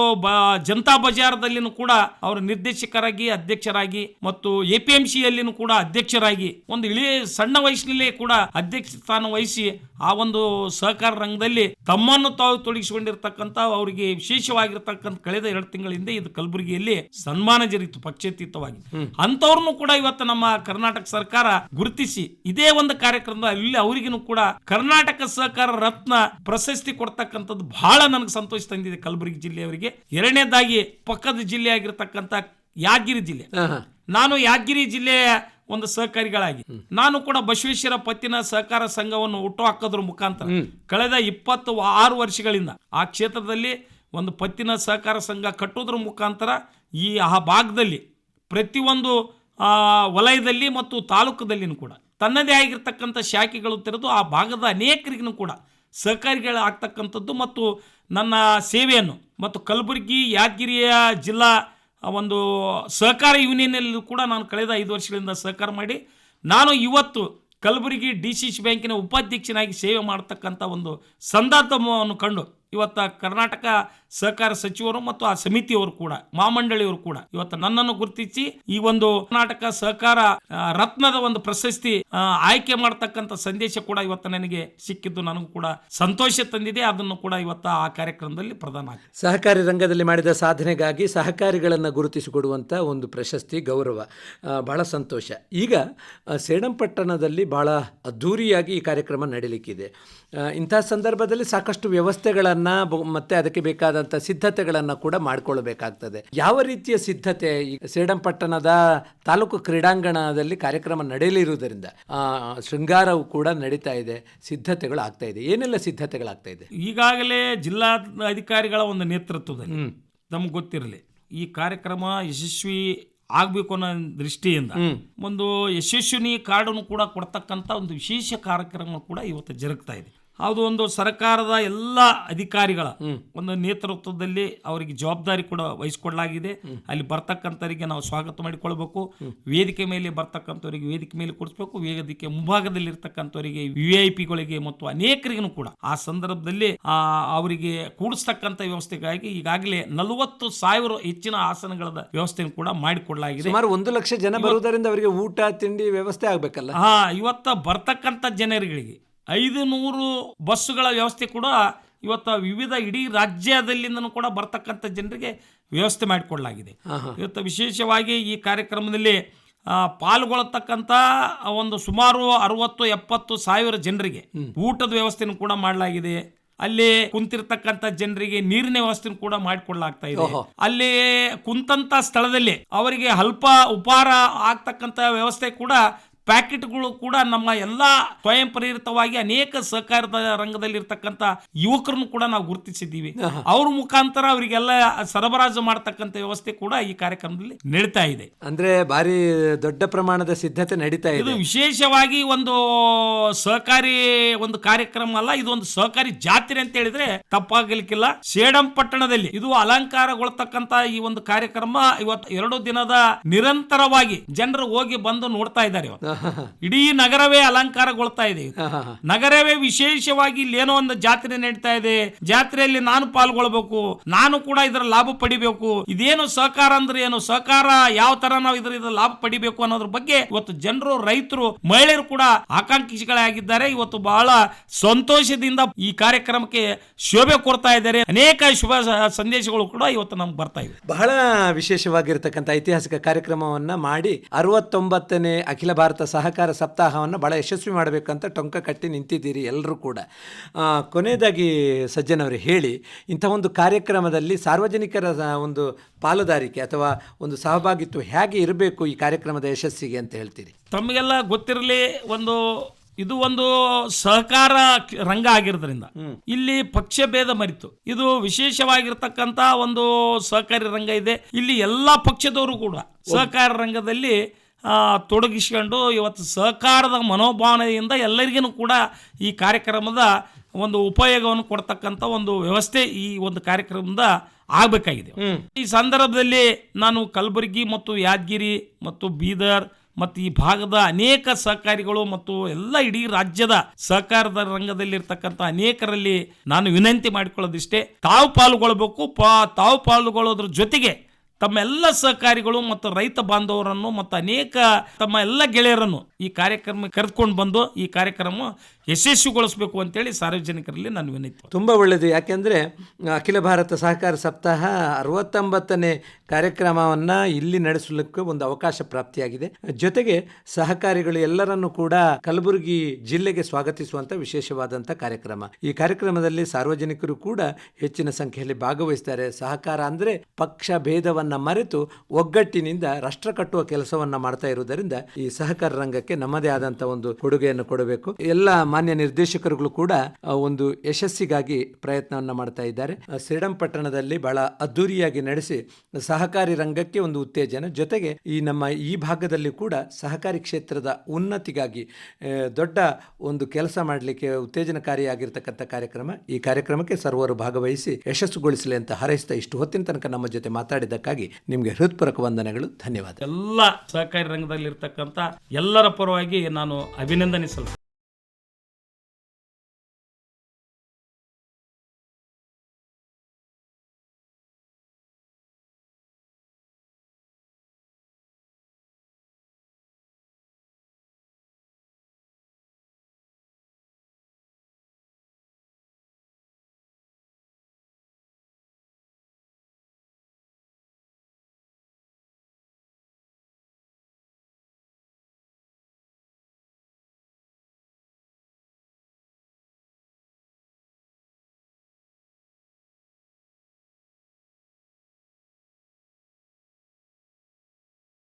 ಜನತಾ ಬಜಾರ್ದಲ್ಲಿನೂ ಕೂಡ ಅವರ ನಿರ್ದೇಶಕರಾಗಿ, ಅಧ್ಯಕ್ಷರಾಗಿ, ಮತ್ತು APMCಯಲ್ಲಿನೂ ಕೂಡ ಅಧ್ಯಕ್ಷರಾಗಿ ಒಂದು ಸಣ್ಣ ವಯಸ್ಸಿನಲ್ಲೇ ಕೂಡ ಅಧ್ಯಕ್ಷ ಸ್ಥಾನ ವಹಿಸಿ ಆ ಒಂದು ಸಹಕಾರ ರಂಗದಲ್ಲಿ ತಮ್ಮನ್ನು ತಾವು ತೊಡಗಿಸಿಕೊಂಡಿರ್ತಕ್ಕಂಥ ಅವರಿಗೆ ವಿಶೇಷವಾಗಿರ್ತಕ್ಕಂಥ ಕಳೆದ 2 ತಿಂಗಳಿಂದ ಇದು ಕಲಬುರಗಿಯಲ್ಲಿ ಸನ್ಮಾನ ಜರುಗಿತು ಪಕ್ಷಾತೀತವಾಗಿ. ಅಂತವ್ರನ್ನು ಕೂಡ ಇವತ್ತು ನಮ್ಮ ಕರ್ನಾಟಕ ಸರ್ಕಾರ ಗುರುತಿಸಿ ಇದೇ ಒಂದು ಕಾರ್ಯಕ್ರಮದ ಅಲ್ಲಿ ಅವರಿಗೂ ಕೂಡ ಕರ್ನಾಟಕ ಸಹಕಾರ ರತ್ನ ಪ್ರಶಸ್ತಿ ಕೊಡ್ತಕ್ಕಂಥದ್ದು ಬಹಳ ನನಗೆ ಸಂತೋಷ ತಂದಿದೆ ಕಲಬುರಗಿ ಜಿಲ್ಲೆಯವರಿಗೆ. ಎರಡನೇದಾಗಿ ಪಕ್ಕದ ಜಿಲ್ಲೆ ಆಗಿರ್ತಕ್ಕಂಥ ಯಾದಗಿರಿ ಜಿಲ್ಲೆ, ನಾನು ಯಾದಗಿರಿ ಜಿಲ್ಲೆಯ ಒಂದು ಸಹಕಾರಿಗಳಾಗಿ ನಾನು ಕೂಡ ಬಸವೇಶ್ವರ ಪತ್ತಿನ ಸಹಕಾರ ಸಂಘವನ್ನು ಹುಟ್ಟು ಹಾಕೋದ್ರ ಮುಖಾಂತರ ಕಳೆದ 26 ವರ್ಷಗಳಿಂದ ಆ ಕ್ಷೇತ್ರದಲ್ಲಿ ಒಂದು ಪತ್ತಿನ ಸಹಕಾರ ಸಂಘ ಕಟ್ಟೋದ್ರ ಮುಖಾಂತರ ಆ ಭಾಗದಲ್ಲಿ ಪ್ರತಿಯೊಂದು ವಲಯದಲ್ಲಿ ಮತ್ತು ತಾಲೂಕದಲ್ಲಿನೂ ಕೂಡ ತನ್ನದೇ ಆಗಿರ್ತಕ್ಕಂಥ ಶಾಖೆಗಳು ತೆರೆದು ಆ ಭಾಗದ ಅನೇಕರಿಗೂ ಕೂಡ ಸಹಕಾರಿಗಳಾಗ್ತಕ್ಕಂಥದ್ದು ಮತ್ತು ನನ್ನ ಸೇವೆಯನ್ನು ಮತ್ತು ಕಲಬುರಗಿ ಯಾದಗಿರಿಯ ಜಿಲ್ಲಾ ಒಂದು ಸಹಕಾರ ಯೂನಿಯನ್ನಲ್ಲೂ ಕೂಡ ನಾನು ಕಳೆದ 5 ವರ್ಷಗಳಿಂದ ಸಹಕಾರ ಮಾಡಿ ನಾನು ಇವತ್ತು ಕಲಬುರಗಿ DCC ಬ್ಯಾಂಕಿನ ಉಪಾಧ್ಯಕ್ಷನಾಗಿ ಸೇವೆ ಮಾಡತಕ್ಕಂಥ ಒಂದು ಸಂದರ್ಭವನ್ನು ಕಂಡು ಇವತ್ತು ಕರ್ನಾಟಕ ಸಹಕಾರ ಸಚಿವರು ಮತ್ತು ಆ ಸಮಿತಿಯವರು ಕೂಡ ಮಹಾಮಂಡಳಿಯವರು ಕೂಡ ಇವತ್ತು ನನ್ನನ್ನು ಗುರುತಿಸಿ ಈ ಒಂದು ಕರ್ನಾಟಕ ಸಹಕಾರ ರತ್ನದ ಒಂದು ಪ್ರಶಸ್ತಿ ಆಯ್ಕೆ ಮಾಡತಕ್ಕಂಥ ಸಂದೇಶ ಕೂಡ ಇವತ್ತು ನನಗೆ ಸಿಕ್ಕಿದ್ದು ನನಗೂ ಕೂಡ ಸಂತೋಷ ತಂದಿದೆ. ಅದನ್ನು ಕೂಡ ಇವತ್ತು ಆ ಕಾರ್ಯಕ್ರಮದಲ್ಲಿ ಪ್ರದಾನ ಆಗಿದೆ. ಸಹಕಾರಿ ರಂಗದಲ್ಲಿ ಮಾಡಿದ ಸಾಧನೆಗಾಗಿ ಸಹಕಾರಿಗಳನ್ನು ಗುರುತಿಸಿಕೊಡುವಂಥ ಒಂದು ಪ್ರಶಸ್ತಿ ಗೌರವ, ಬಹಳ ಸಂತೋಷ. ಈಗ ಸೇಡಂಪಟ್ಟಣದಲ್ಲಿ ಬಹಳ ಅದ್ಧೂರಿಯಾಗಿ ಈ ಕಾರ್ಯಕ್ರಮ ನಡೀಲಿಕ್ಕಿದೆ. ಇಂಥ ಸಂದರ್ಭದಲ್ಲಿ ಸಾಕಷ್ಟು ವ್ಯವಸ್ಥೆಗಳನ್ನು ಮತ್ತೆ ಅದಕ್ಕೆ ಬೇಕಾದಂಥ ಸಿದ್ಧತೆಗಳನ್ನು ಕೂಡ ಮಾಡಿಕೊಳ್ಳಬೇಕಾಗ್ತದೆ. ಯಾವ ರೀತಿಯ ಸಿದ್ಧತೆ ಈ ಸೇಡಂಪಟ್ಟಣದ ತಾಲೂಕು ಕ್ರೀಡಾಂಗಣದಲ್ಲಿ ಕಾರ್ಯಕ್ರಮ ನಡೆಯಲಿರುವುದರಿಂದ ಶೃಂಗಾರವು ಕೂಡ ನಡೀತಾ ಇದೆ, ಸಿದ್ಧತೆಗಳು ಆಗ್ತಾ ಇದೆ. ಏನೆಲ್ಲ ಸಿದ್ಧತೆಗಳಾಗ್ತಾ ಇದೆ? ಈಗಾಗಲೇ ಜಿಲ್ಲಾ ಅಧಿಕಾರಿಗಳ ಒಂದು ನೇತೃತ್ವದಲ್ಲಿ ನಮ್ಗೆ ಗೊತ್ತಿರಲಿ ಈ ಕಾರ್ಯಕ್ರಮ ಯಶಸ್ವಿ ಆಗಬೇಕು ಅನ್ನೋ ದೃಷ್ಟಿಯಿಂದ ಒಂದು ಯಶಸ್ವಿನಿ ಕಾರ್ಡನ್ನು ಕೂಡ ಕೊಡ್ತಕ್ಕಂಥ ಒಂದು ವಿಶೇಷ ಕಾರ್ಯಕ್ರಮ ಕೂಡ ಇವತ್ತು ಜರುಗ್ತಾ ಇದೆ. ಅದು ಒಂದು ಸರ್ಕಾರದ ಎಲ್ಲ ಅಧಿಕಾರಿಗಳ ಒಂದು ನೇತೃತ್ವದಲ್ಲಿ ಅವರಿಗೆ ಜವಾಬ್ದಾರಿ ಕೂಡ ವಹಿಸಿಕೊಡಲಾಗಿದೆ. ಅಲ್ಲಿ ಬರ್ತಕ್ಕಂಥವರಿಗೆ ನಾವು ಸ್ವಾಗತ ಮಾಡಿಕೊಳ್ಬೇಕು, ವೇದಿಕೆ ಮೇಲೆ ಬರ್ತಕ್ಕಂಥವರಿಗೆ ವೇದಿಕೆ ಮೇಲೆ ಕೊಡಿಸ್ಬೇಕು, ವೇದಿಕೆ ಮುಂಭಾಗದಲ್ಲಿ ಇರ್ತಕ್ಕಂಥವರಿಗೆ VIP-ಗಳಿಗೆ ಮತ್ತು ಅನೇಕರಿಗೂ ಕೂಡ ಆ ಸಂದರ್ಭದಲ್ಲಿ ಅವರಿಗೆ ಕೂಡಿಸ್ತಕ್ಕಂಥ ವ್ಯವಸ್ಥೆಗಾಗಿ ಈಗಾಗಲೇ 40,000 ಹೆಚ್ಚಿನ ಆಸನಗಳ ವ್ಯವಸ್ಥೆಯನ್ನು ಕೂಡ ಮಾಡಿಕೊಡಲಾಗಿದೆ. ಸುಮಾರು 1 ಲಕ್ಷ ಜನ ಬರುವುದರಿಂದ ಅವರಿಗೆ ಊಟ ತಿಂಡಿ ವ್ಯವಸ್ಥೆ ಆಗಬೇಕಲ್ಲ. ಇವತ್ತು ಬರ್ತಕ್ಕಂಥ ಜನರುಗಳಿಗೆ 500 ಬಸ್ಸುಗಳ ವ್ಯವಸ್ಥೆ ಕೂಡ ಇವತ್ತು ವಿವಿಧ ಇಡೀ ರಾಜ್ಯದಲ್ಲಿಂದನೂ ಕೂಡ ಬರ್ತಕ್ಕಂಥ ಜನರಿಗೆ ವ್ಯವಸ್ಥೆ ಮಾಡಿಕೊಡಲಾಗಿದೆ. ಇವತ್ತು ವಿಶೇಷವಾಗಿ ಈ ಕಾರ್ಯಕ್ರಮದಲ್ಲಿ ಪಾಲ್ಗೊಳ್ಳತಕ್ಕಂಥ ಒಂದು ಸುಮಾರು 60-70 ಸಾವಿರ ಜನರಿಗೆ ಊಟದ ವ್ಯವಸ್ಥೆಯನ್ನು ಕೂಡ ಮಾಡಲಾಗಿದೆ. ಅಲ್ಲಿ ಕುಂತಿರ್ತಕ್ಕಂಥ ಜನರಿಗೆ ನೀರಿನ ವ್ಯವಸ್ಥೆ ಕೂಡ ಮಾಡಿಕೊಡ್ಲಾಗ್ತಾ ಇದೆ. ಅಲ್ಲಿ ಕುಂತಂತ ಸ್ಥಳದಲ್ಲಿ ಅವರಿಗೆ ಅಲ್ಪ ಉಪಹಾರ ಆಗ್ತಕ್ಕಂಥ ವ್ಯವಸ್ಥೆ ಕೂಡ ಪ್ಯಾಕೆಟ್ಗಳು ಕೂಡ ನಮ್ಮ ಎಲ್ಲ ಸ್ವಯಂ ಪ್ರೇರಿತವಾಗಿ ಅನೇಕ ಸಹಕಾರದ ರಂಗದಲ್ಲಿ ಇರ್ತಕ್ಕಂಥ ಯುವಕರನ್ನು ಕೂಡ ನಾವು ಗುರುತಿಸಿದ್ದೀವಿ. ಅವ್ರ ಮುಖಾಂತರ ಅವರಿಗೆಲ್ಲ ಸರಬರಾಜು ಮಾಡತಕ್ಕಂಥ ವ್ಯವಸ್ಥೆ ಕೂಡ ಈ ಕಾರ್ಯಕ್ರಮದಲ್ಲಿ ನಡೀತಾ ಇದೆ. ಅಂದ್ರೆ ಭಾರಿ ದೊಡ್ಡ ಪ್ರಮಾಣದ ಸಿದ್ಧತೆ ನಡೀತಾ ಇದೆ. ಇದು ವಿಶೇಷವಾಗಿ ಒಂದು ಸಹಕಾರಿ ಒಂದು ಕಾರ್ಯಕ್ರಮ ಅಲ್ಲ, ಇದು ಒಂದು ಸಹಕಾರಿ ಜಾತ್ರೆ ಅಂತ ಹೇಳಿದ್ರೆ ತಪ್ಪಾಗಲಿಕ್ಕಿಲ್ಲ. ಸೇಡಂಪಟ್ಟಣದಲ್ಲಿ ಇದು ಅಲಂಕಾರಗೊಳ್ತಕ್ಕಂಥ ಈ ಒಂದು ಕಾರ್ಯಕ್ರಮ ಇವತ್ತು 2 ದಿನದ ನಿರಂತರವಾಗಿ ಜನರು ಹೋಗಿ ಬಂದು ನೋಡ್ತಾ ಇದ್ದಾರೆ. ಇಡೀ ನಗರವೇ ಅಲಂಕಾರಗೊಳ್ತಾ ಇದೆ. ನಗರವೇ ವಿಶೇಷವಾಗಿ ಇಲ್ಲಿ ಏನೋ ಒಂದು ಜಾತ್ರೆ ನಡೀತಾ ಇದೆ, ಜಾತ್ರೆಯಲ್ಲಿ ನಾನು ಪಾಲ್ಗೊಳ್ಬೇಕು, ನಾನು ಕೂಡ ಇದರ ಲಾಭ ಪಡಿಬೇಕು, ಇದೇನು ಸಹಕಾರ ಅಂದ್ರೆ ಏನು, ಸಹಕಾರ ಯಾವ ತರ ನಾವು ಇದರ ಲಾಭ ಪಡಿಬೇಕು ಅನ್ನೋದ್ರ ಬಗ್ಗೆ ಇವತ್ತು ಜನರು, ರೈತರು, ಮಹಿಳೆಯರು ಕೂಡ ಆಕಾಂಕ್ಷಿಗಳಾಗಿದ್ದಾರೆ. ಇವತ್ತು ಬಹಳ ಸಂತೋಷದಿಂದ ಈ ಕಾರ್ಯಕ್ರಮಕ್ಕೆ ಶೋಭೆ ಕೊಡ್ತಾ ಇದ್ದಾರೆ. ಅನೇಕ ಶುಭ ಸಂದೇಶಗಳು ಕೂಡ ಇವತ್ತು ನಮ್ಗೆ ಬರ್ತಾ ಇವೆ. ಬಹಳ ವಿಶೇಷವಾಗಿರ್ತಕ್ಕಂಥ ಐತಿಹಾಸಿಕ ಕಾರ್ಯಕ್ರಮವನ್ನ ಮಾಡಿ 69ನೇ ಅಖಿಲ ಭಾರತ ಸಹಕಾರ ಸಪ್ತಾಹವನ್ನು ಬಹಳ ಯಶಸ್ವಿ ಮಾಡಬೇಕಂತ ಟೊಂಕ ಕಟ್ಟಿ ನಿಂತಿದ್ದೀರಿ ಎಲ್ಲರೂ ಕೂಡ. ಕೊನೆಯದಾಗಿ ಸಜ್ಜನ್ ಅವರು ಹೇಳಿ, ಇಂಥ ಒಂದು ಕಾರ್ಯಕ್ರಮದಲ್ಲಿ ಸಾರ್ವಜನಿಕರ ಒಂದು ಪಾಲುದಾರಿಕೆ ಅಥವಾ ಒಂದು ಸಹಭಾಗಿತ್ವ ಹೇಗೆ ಇರಬೇಕು ಈ ಕಾರ್ಯಕ್ರಮದ ಯಶಸ್ಸಿಗೆ ಅಂತ ಹೇಳ್ತೀರಿ? ತಮಗೆಲ್ಲ ಗೊತ್ತಿರಲಿ, ಇದು ಒಂದು ಸಹಕಾರ ರಂಗ ಆಗಿರೋದ್ರಿಂದ ಇಲ್ಲಿ ಪಕ್ಷ ಭೇದ ಮರಿತು ಇದು ವಿಶೇಷವಾಗಿರ್ತಕ್ಕಂಥ ಒಂದು ಸಹಕಾರಿ ರಂಗ ಇದೆ. ಇಲ್ಲಿ ಎಲ್ಲಾ ಪಕ್ಷದವರು ಕೂಡ ಸಹಕಾರ ರಂಗದಲ್ಲಿ ತೊಡಗಿಸಿಕೊಂಡು ಇವತ್ತು ಸಹಕಾರದ ಮನೋಭಾವನೆಯಿಂದ ಎಲ್ಲರಿಗೂ ಕೂಡ ಈ ಕಾರ್ಯಕ್ರಮದ ಒಂದು ಉಪಯೋಗವನ್ನು ಕೊಡ್ತಕ್ಕಂಥ ಒಂದು ವ್ಯವಸ್ಥೆ ಈ ಒಂದು ಕಾರ್ಯಕ್ರಮದ ಆಗಬೇಕಾಗಿದೆ. ಈ ಸಂದರ್ಭದಲ್ಲಿ ನಾನು ಕಲಬುರಗಿ ಮತ್ತು ಯಾದಗಿರಿ ಮತ್ತು ಬೀದರ್ ಮತ್ತು ಈ ಭಾಗದ ಅನೇಕ ಸಹಕಾರಿಗಳು ಮತ್ತು ಎಲ್ಲ ಇಡೀ ರಾಜ್ಯದ ಸಹಕಾರದ ರಂಗದಲ್ಲಿರ್ತಕ್ಕಂಥ ಅನೇಕರಲ್ಲಿ ನಾನು ವಿನಂತಿ ಮಾಡಿಕೊಳ್ಳೋದಿಷ್ಟೇ, ತಾವು ಪಾಲ್ಗೊಳ್ಬೇಕು. ತಾವು ಪಾಲ್ಗೊಳ್ಳೋದ್ರ ಜೊತೆಗೆ ತಮ್ಮ ಎಲ್ಲ ಸಹಕಾರಿಗಳು ಮತ್ತು ರೈತ ಬಾಂಧವರನ್ನು ಮತ್ತು ಅನೇಕ ತಮ್ಮ ಎಲ್ಲ ಗೆಳೆಯರನ್ನು ಈ ಕಾರ್ಯಕ್ರಮ ಕರೆದುಕೊಂಡು ಬಂದು ಈ ಕಾರ್ಯಕ್ರಮ ಯಶಸ್ವಿಗೊಳಿಸಬೇಕು ಅಂತೇಳಿ ಸಾರ್ವಜನಿಕರಲ್ಲಿ ನಾನು ವಿನಂತಿ. ತುಂಬ ಒಳ್ಳೆಯದು. ಯಾಕೆಂದರೆ ಅಖಿಲ ಭಾರತ ಸಹಕಾರ ಸಪ್ತಾಹ 69ನೇ ಕಾರ್ಯಕ್ರಮವನ್ನು ಇಲ್ಲಿ ನಡೆಸಲಿಕ್ಕೆ ಒಂದು ಅವಕಾಶ ಪ್ರಾಪ್ತಿಯಾಗಿದೆ. ಜೊತೆಗೆ ಸಹಕಾರಿಗಳು ಎಲ್ಲರನ್ನೂ ಕೂಡ ಕಲಬುರಗಿ ಜಿಲ್ಲೆಗೆ ಸ್ವಾಗತಿಸುವಂಥ ವಿಶೇಷವಾದಂಥ ಕಾರ್ಯಕ್ರಮ. ಈ ಕಾರ್ಯಕ್ರಮದಲ್ಲಿ ಸಾರ್ವಜನಿಕರು ಕೂಡ ಹೆಚ್ಚಿನ ಸಂಖ್ಯೆಯಲ್ಲಿ ಭಾಗವಹಿಸ್ತಾರೆ. ಸಹಕಾರ ಅಂದರೆ ಪಕ್ಷ ಭೇದವನ್ನು ಭೇದಭಾವವನ್ನು ಮರೆತು ಒಗ್ಗಟ್ಟಿನಿಂದ ರಾಷ್ಟ್ರ ಕಟ್ಟುವ ಕೆಲಸವನ್ನ ಮಾಡ್ತಾ ಇರುವುದರಿಂದ ಈ ಸಹಕಾರ ರಂಗಕ್ಕೆ ನಮ್ಮದೇ ಆದಂತ ಒಂದು ಕೊಡುಗೆಯನ್ನು ಕೊಡಬೇಕು. ಎಲ್ಲ ಮಾನ್ಯ ನಿರ್ದೇಶಕರುಗಳು ಕೂಡ ಒಂದು ಯಶಸ್ಸಿಗಾಗಿ ಪ್ರಯತ್ನವನ್ನ ಮಾಡ್ತಾ ಇದ್ದಾರೆ. ಶ್ರೀರಂಗಪಟ್ಟಣದಲ್ಲಿ ಬಹಳ ಅದ್ದೂರಿಯಾಗಿ ನಡೆಸಿ ಸಹಕಾರಿ ರಂಗಕ್ಕೆ ಒಂದು ಉತ್ತೇಜನ, ಜೊತೆಗೆ ಈ ನಮ್ಮ ಈ ಭಾಗದಲ್ಲಿ ಕೂಡ ಸಹಕಾರಿ ಕ್ಷೇತ್ರದ ಉನ್ನತಿಗಾಗಿ ದೊಡ್ಡ ಒಂದು ಕೆಲಸ ಮಾಡಲಿಕ್ಕೆ ಉತ್ತೇಜನಕಾರಿಯಾಗಿರ್ತಕ್ಕಂಥ ಕಾರ್ಯಕ್ರಮ. ಈ ಕಾರ್ಯಕ್ರಮಕ್ಕೆ ಸರ್ವರು ಭಾಗವಹಿಸಿ ಯಶಸ್ಸುಗೊಳಿಸಲಿ ಅಂತ ಹಾರೈಸ್ತಾ ಇಷ್ಟು ಹೊತ್ತಿನ ತನಕ ನಮ್ಮ ಜೊತೆ ಮಾತಾಡಿದ್ದಕ್ಕಾಗಿ ನಿಮಗೆ ಹೃತ್ಪೂರ್ವಕ ವಂದನೆಗಳು. ಧನ್ಯವಾದ. ಎಲ್ಲ ಸಹಕಾರಿ ರಂಗದಲ್ಲಿ ಇರ್ತಕ್ಕಂಥ ಎಲ್ಲರ ಪರವಾಗಿ ನಾನು ಅಭಿನಂದನೆ ಸಲ್ಲಿಸ್ತೇನೆ.